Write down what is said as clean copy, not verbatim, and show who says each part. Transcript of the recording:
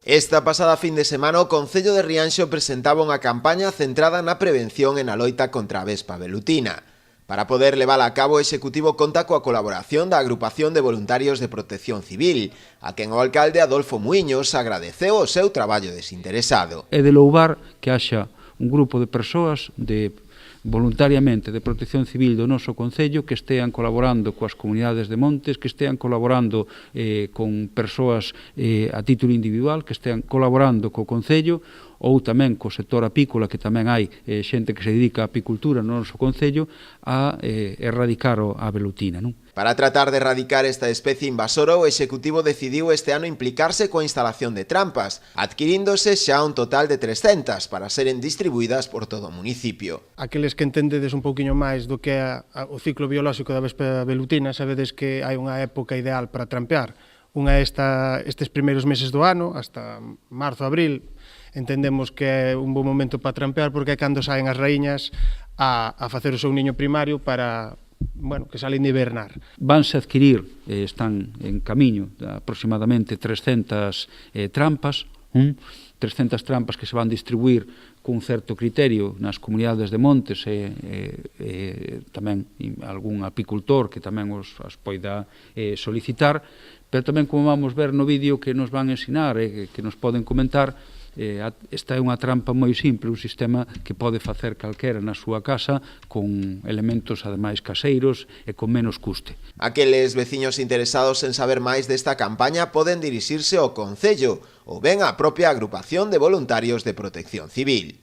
Speaker 1: Esta pasada fin de semana o Concello de Rianxo presentaba unha campaña centrada na prevención e na loita contra a vespa velutina. Para poder levar a cabo, o Executivo conta coa colaboración da Agrupación de Voluntarios de Protección Civil, a quen o alcalde Adolfo Muiños agradeceu o seu traballo desinteresado.
Speaker 2: É de louvar que haxa un grupo de persoas voluntariamente de protección civil do noso Concello que estean colaborando coas comunidades de montes, que estean colaborando con persoas a título individual, que estean colaborando co Concello ou tamén co sector apícola, que tamén hai xente que se dedica á apicultura no noso Concello, a erradicar a velutina, non?
Speaker 1: Para tratar de erradicar esta especie invasora, o Executivo decidiu este ano implicarse coa instalación de trampas, adquiríndose xa un total de 300 para seren distribuídas por todo o municipio.
Speaker 3: Aqueles que entendedes un pouquiño máis do que é o ciclo biolóxico da vespa velutina, sabedes que hai unha época ideal para trampear. Unha é estes primeiros meses do ano, hasta marzo, abril, entendemos que é un bo momento para trampear porque é cando saen as raíñas a facer o seu niño primario para que salen de hibernar.
Speaker 2: Vanse adquirir, están en camiño, aproximadamente 300 trampas, 300 trampas que se van distribuir cun certo criterio nas comunidades de montes e tamén algún apicultor que tamén as poida solicitar, pero tamén, como vamos ver no vídeo que nos van ensinar e que nos poden comentar, esta é unha trampa moi simple, un sistema que pode facer calquera na súa casa con elementos ademais caseiros e con menos custe.
Speaker 1: Aqueles veciños interesados en saber máis desta campaña poden dirixirse ao Concello ou ben á propia Agrupación de Voluntarios de Protección Civil.